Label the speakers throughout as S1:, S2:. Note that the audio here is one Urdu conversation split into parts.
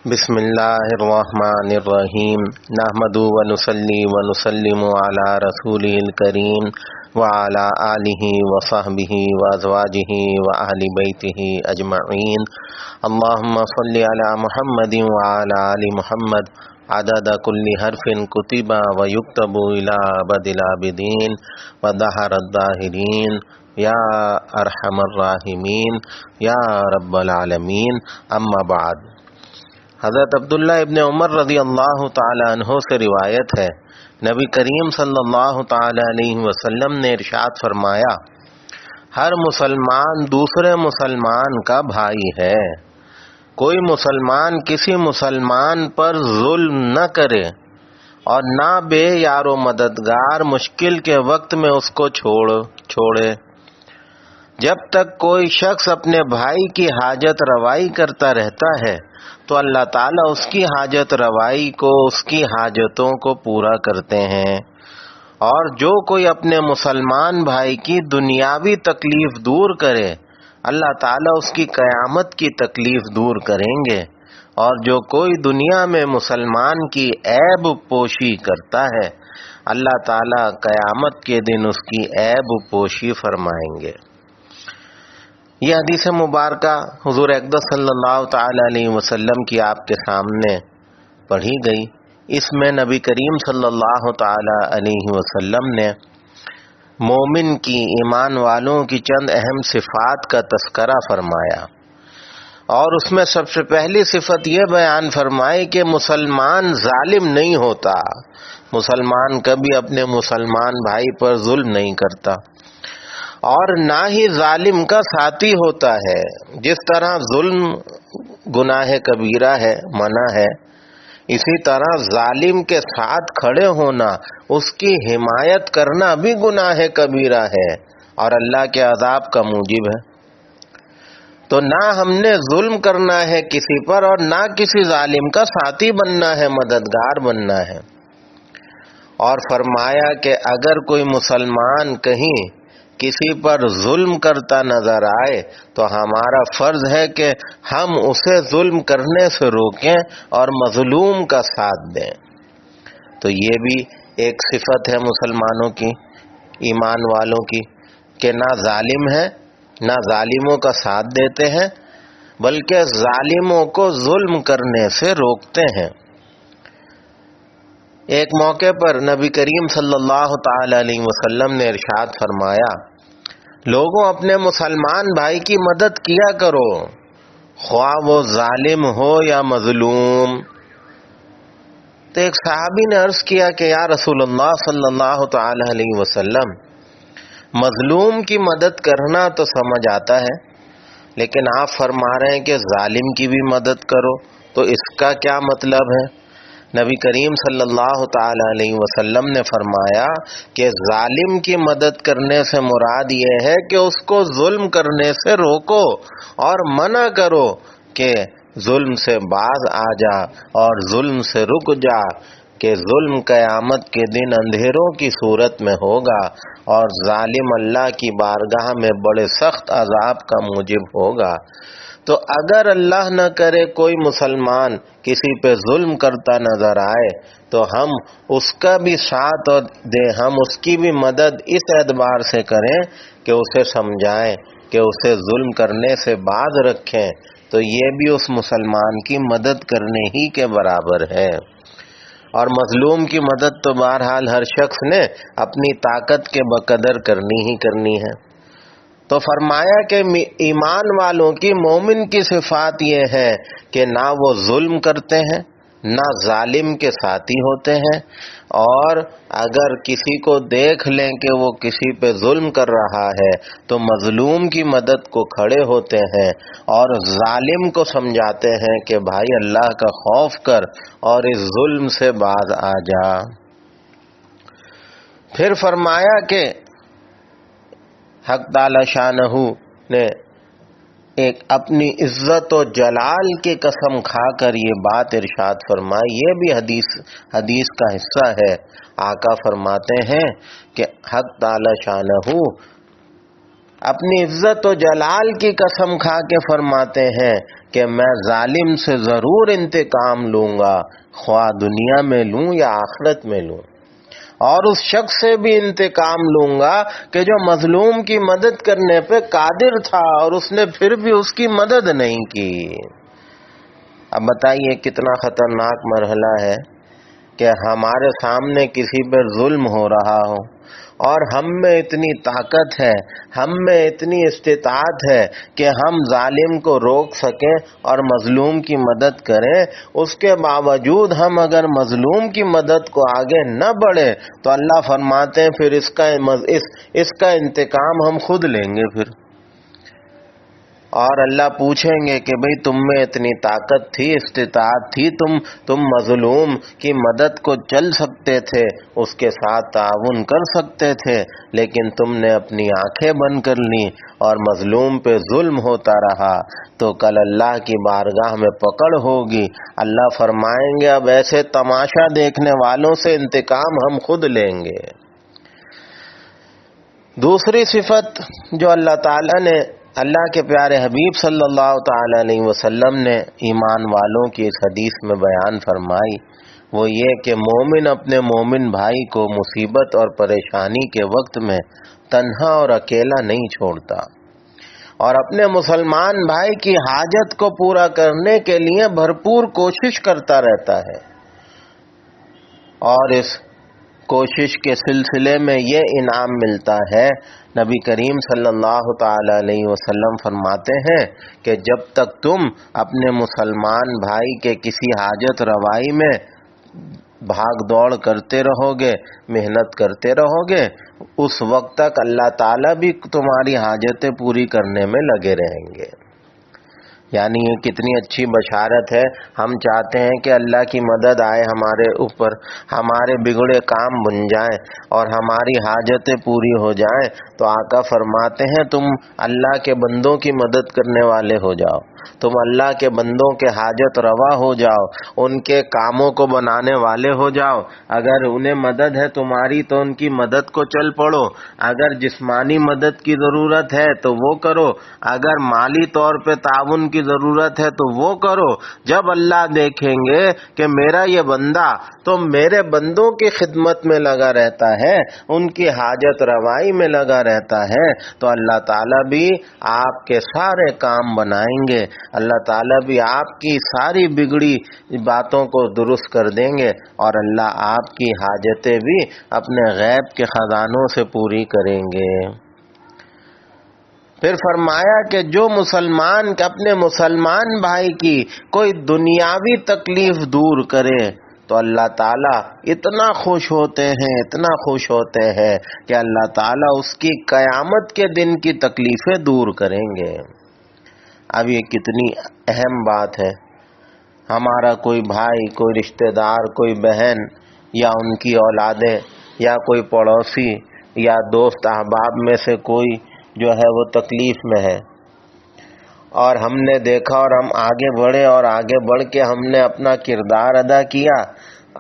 S1: بسم اللہ الرحمن الرحیم نحمدہ ونصلی ونسلم علی رسولہ الکریم وعلی آلہ وصحبہ وازواجہ واہل بیتہ اجمعین اللہم صلی علی محمد وعلی آل محمد عدد کل حرف کتب ویکتب الی ابد الآبدین ودہر الداہرین یا ارحم الراحمین یا رب العالمین اما بعد۔ حضرت عبداللہ ابن عمر رضی اللہ تعالی عنہ سے روایت ہے، نبی کریم صلی اللہ تعالی علیہ وسلم نے ارشاد فرمایا، ہر مسلمان دوسرے مسلمان کا بھائی ہے، کوئی مسلمان کسی مسلمان پر ظلم نہ کرے اور نہ بے یار و مددگار مشکل کے وقت میں اس کو چھوڑے۔ جب تک کوئی شخص اپنے بھائی کی حاجت روائی کرتا رہتا ہے تو اللہ تعالیٰ اس کی حاجت روائی کو، اس کی حاجتوں کو پورا کرتے ہیں، اور جو کوئی اپنے مسلمان بھائی کی دنیاوی تکلیف دور کرے اللہ تعالیٰ اس کی قیامت کی تکلیف دور کریں گے، اور جو کوئی دنیا میں مسلمان کی عیب پوشی کرتا ہے اللہ تعالیٰ قیامت کے دن اس کی عیب پوشی فرمائیں گے۔ یہ حدیث مبارکہ حضور اقدس صلی اللہ تعالی علیہ وسلم کی آپ کے سامنے پڑھی گئی۔ اس میں نبی کریم صلی اللہ تعالی علیہ وسلم نے مومن کی، ایمان والوں کی چند اہم صفات کا تذکرہ فرمایا، اور اس میں سب سے پہلی صفت یہ بیان فرمائی کہ مسلمان ظالم نہیں ہوتا، مسلمان کبھی اپنے مسلمان بھائی پر ظلم نہیں کرتا، اور نہ ہی ظالم کا ساتھی ہوتا ہے۔ جس طرح ظلم گناہ کبیرہ ہے، منع ہے، اسی طرح ظالم کے ساتھ کھڑے ہونا، اس کی حمایت کرنا بھی گناہ کبیرہ ہے اور اللہ کے عذاب کا موجب ہے۔ تو نہ ہم نے ظلم کرنا ہے کسی پر، اور نہ کسی ظالم کا ساتھی بننا ہے، مددگار بننا ہے۔ اور فرمایا کہ اگر کوئی مسلمان کہیں کسی پر ظلم کرتا نظر آئے تو ہمارا فرض ہے کہ ہم اسے ظلم کرنے سے روکیں اور مظلوم کا ساتھ دیں۔ تو یہ بھی ایک صفت ہے مسلمانوں کی، ایمان والوں کی، کہ نہ ظالم ہے، نہ ظالموں کا ساتھ دیتے ہیں، بلکہ ظالموں کو ظلم کرنے سے روکتے ہیں۔ ایک موقع پر نبی کریم صلی اللہ تعالی علیہ وسلم نے ارشاد فرمایا، لوگوں اپنے مسلمان بھائی کی مدد کیا کرو، خواہ وہ ظالم ہو یا مظلوم۔ تو ایک صحابی نے عرض کیا کہ یا رسول اللہ صلی اللہ تعالی علیہ وسلم، مظلوم کی مدد کرنا تو سمجھ آتا ہے، لیکن آپ فرما رہے ہیں کہ ظالم کی بھی مدد کرو، تو اس کا کیا مطلب ہے؟ نبی کریم صلی اللہ تعالی علیہ وسلم نے فرمایا کہ ظالم کی مدد کرنے سے مراد یہ ہے کہ اس کو ظلم کرنے سے روکو اور منع کرو کہ ظلم سے باز آ جا اور ظلم سے رک جا، کہ ظلم قیامت کے دن اندھیروں کی صورت میں ہوگا اور ظالم اللہ کی بارگاہ میں بڑے سخت عذاب کا موجب ہوگا۔ تو اگر اللہ نہ کرے کوئی مسلمان کسی پہ ظلم کرتا نظر آئے تو ہم اس کا بھی ساتھ دیں، ہم اس کی بھی مدد اس اعتبار سے کریں کہ اسے سمجھائیں کہ اسے ظلم کرنے سے باز رکھیں، تو یہ بھی اس مسلمان کی مدد کرنے ہی کے برابر ہے۔ اور مظلوم کی مدد تو بہرحال ہر شخص نے اپنی طاقت کے بقدر کرنی ہی کرنی ہے۔ تو فرمایا کہ ایمان والوں کی، مومن کی صفات یہ ہے کہ نہ وہ ظلم کرتے ہیں، نہ ظالم کے ساتھی ہوتے ہیں، اور اگر کسی کو دیکھ لیں کہ وہ کسی پہ ظلم کر رہا ہے تو مظلوم کی مدد کو کھڑے ہوتے ہیں اور ظالم کو سمجھاتے ہیں کہ بھائی اللہ کا خوف کر اور اس ظلم سے باز آ جا۔ پھر فرمایا کہ حق تعالی شانہ نے ایک اپنی عزت و جلال کی قسم کھا کر یہ بات ارشاد فرمائی، یہ بھی حدیث کا حصہ ہے۔ آقا فرماتے ہیں کہ حق تعالی شانہ اپنی عزت و جلال کی قسم کھا کے فرماتے ہیں کہ میں ظالم سے ضرور انتقام لوں گا، خواہ دنیا میں لوں یا آخرت میں لوں، اور اس شخص سے بھی انتقام لوں گا کہ جو مظلوم کی مدد کرنے پہ قادر تھا اور اس نے پھر بھی اس کی مدد نہیں کی۔ اب بتائیے کتنا خطرناک مرحلہ ہے کہ ہمارے سامنے کسی پر ظلم ہو رہا ہو اور ہم میں اتنی طاقت ہے، ہم میں اتنی استطاعت ہے کہ ہم ظالم کو روک سکیں اور مظلوم کی مدد کریں، اس کے باوجود ہم اگر مظلوم کی مدد کو آگے نہ بڑھے تو اللہ فرماتے ہیں پھر اس کا انتقام ہم خود لیں گے پھر۔ اور اللہ پوچھیں گے کہ بھئی تم میں اتنی طاقت تھی، استطاعت تھی، تم مظلوم کی مدد کو چل سکتے تھے، اس کے ساتھ تعاون کر سکتے تھے، لیکن تم نے اپنی آنکھیں بند کر لیں اور مظلوم پہ ظلم ہوتا رہا، تو کل اللہ کی بارگاہ میں پکڑ ہوگی۔ اللہ فرمائیں گے اب ایسے تماشا دیکھنے والوں سے انتقام ہم خود لیں گے۔ دوسری صفت جو اللہ کے پیارے حبیب صلی اللہ تعالی علیہ وسلم نے ایمان والوں کی اس حدیث میں بیان فرمائی، وہ یہ کہ مومن اپنے مومن بھائی کو مصیبت اور پریشانی کے وقت میں تنہا اور اکیلا نہیں چھوڑتا، اور اپنے مسلمان بھائی کی حاجت کو پورا کرنے کے لیے بھرپور کوشش کرتا رہتا ہے، اور اس کوشش کے سلسلے میں یہ انعام ملتا ہے۔ نبی کریم صلی اللہ تعالی علیہ وسلم فرماتے ہیں کہ جب تک تم اپنے مسلمان بھائی کے کسی حاجت روائی میں بھاگ دوڑ کرتے رہو گے، محنت کرتے رہو گے، اس وقت تک اللہ تعالیٰ بھی تمہاری حاجتیں پوری کرنے میں لگے رہیں گے۔ یعنی یہ کتنی اچھی بشارت ہے۔ ہم چاہتے ہیں کہ اللہ کی مدد آئے ہمارے اوپر، ہمارے بگڑے کام بن جائیں اور ہماری حاجتیں پوری ہو جائیں، تو آقا فرماتے ہیں تم اللہ کے بندوں کی مدد کرنے والے ہو جاؤ، تم اللہ کے بندوں کے حاجت روا ہو جاؤ، ان کے کاموں کو بنانے والے ہو جاؤ۔ اگر انہیں مدد ہے تمہاری تو ان کی مدد کو چل پڑو، اگر جسمانی مدد کی ضرورت ہے تو وہ کرو، اگر مالی طور پہ تعاون کی ضرورت ہے تو وہ کرو۔ جب اللہ دیکھیں گے کہ میرا یہ بندہ تو میرے بندوں کی خدمت میں لگا رہتا ہے، ان کی حاجت روائی میں لگا رہتا ہے، تو اللہ تعالیٰ بھی آپ کے سارے کام بنائیں گے، اللہ تعالیٰ بھی آپ کی ساری بگڑی باتوں کو درست کر دیں گے، اور اللہ آپ کی حاجتیں بھی اپنے غیب کے خزانوں سے پوری کریں گے۔ پھر فرمایا کہ جو مسلمان اپنے مسلمان بھائی کی کوئی دنیاوی تکلیف دور کرے تو اللہ تعالیٰ اتنا خوش ہوتے ہیں کہ اللہ تعالیٰ اس کی قیامت کے دن کی تکلیفیں دور کریں گے۔ اب یہ کتنی اہم بات ہے۔ ہمارا کوئی بھائی، کوئی رشتہ دار، کوئی بہن، یا ان کی اولادیں، یا کوئی پڑوسی یا دوست احباب میں سے کوئی جو ہے وہ تکلیف میں ہے، اور ہم نے دیکھا اور ہم آگے بڑھے، اور آگے بڑھ کے ہم نے اپنا کردار ادا کیا،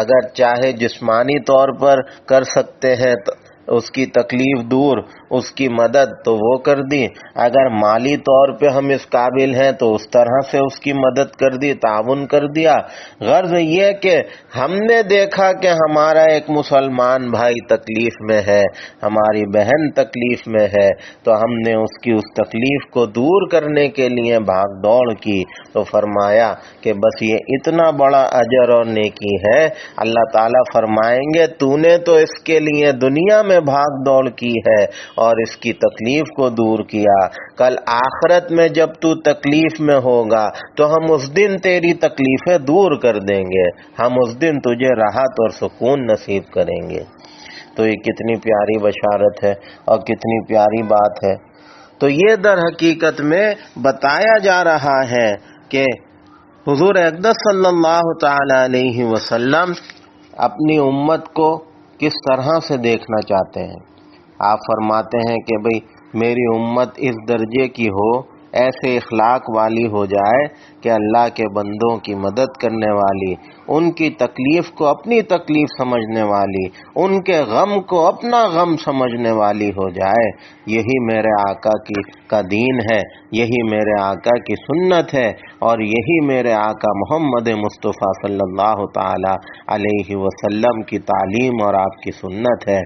S1: اگر چاہے جسمانی طور پر کر سکتے ہیں تو اس کی تکلیف دور، اس کی مدد تو وہ کر دی، اگر مالی طور پہ ہم اس قابل ہیں تو اس طرح سے اس کی مدد کر دی، تعاون کر دیا۔ غرض یہ کہ ہم نے دیکھا کہ ہمارا ایک مسلمان بھائی تکلیف میں ہے، ہماری بہن تکلیف میں ہے، تو ہم نے اس کی اس تکلیف کو دور کرنے کے لیے بھاگ دوڑ کی، تو فرمایا کہ بس یہ اتنا بڑا اجر اور نیکی ہے۔ اللہ تعالیٰ فرمائیں گے تو نے تو اس کے لیے دنیا میں بھاگ دوڑ کی ہے اور اس کی تکلیف کو دور کیا، کل آخرت میں جب تو تکلیف میں ہوگا تو ہم اس دن تیری تکلیفیں دور کر دیں گے، ہم اس دن تجھے راحت اور سکون نصیب کریں گے۔ تو یہ کتنی پیاری بشارت ہے اور کتنی پیاری بات ہے۔ تو یہ در حقیقت میں بتایا جا رہا ہے کہ حضور اقدس صلی اللہ تعالی علیہ وسلم اپنی امت کو کس طرح سے دیکھنا چاہتے ہیں۔ آپ فرماتے ہیں کہ بھئی میری امت اس درجے کی ہو، ایسے اخلاق والی ہو جائے کہ اللہ کے بندوں کی مدد کرنے والی، ان کی تکلیف کو اپنی تکلیف سمجھنے والی، ان کے غم کو اپنا غم سمجھنے والی ہو جائے۔ یہی میرے آقا کا دین ہے، یہی میرے آقا کی سنت ہے، اور یہی میرے آقا محمد مصطفیٰ صلی اللہ تعالی علیہ وسلم کی تعلیم اور آپ کی سنت ہے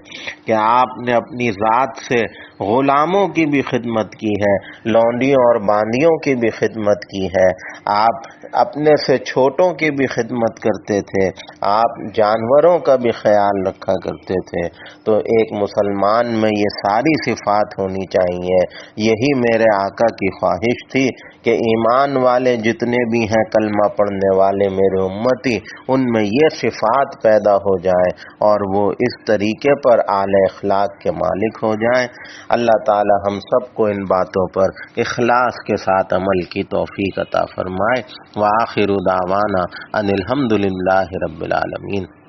S1: کہ آپ نے اپنی ذات سے غلاموں کی بھی خدمت کی ہے، لونڈیوں اور باندیوں کی بھی خدمت کی ہے، آپ اپنے سے چھوٹوں کی بھی خدمت کرتے تھے، آپ جانوروں کا بھی خیال رکھا کرتے تھے۔ تو ایک مسلمان میں یہ ساری صفات ہونی چاہیے۔ یہی میرے آقا کی خواہش تھی کہ ایمان والے جتنے بھی ہیں کلمہ پڑھنے والے میرے امتی، ان میں یہ صفات پیدا ہو جائے اور وہ اس طریقے پر اعلی اخلاق کے مالک ہو جائیں۔ اللہ تعالی ہم سب کو ان باتوں پر اخلاص کے ساتھ عمل کی توفیق عطا فرمائے۔ وآخر دعوانا ان الحمد للہ رب العالمین۔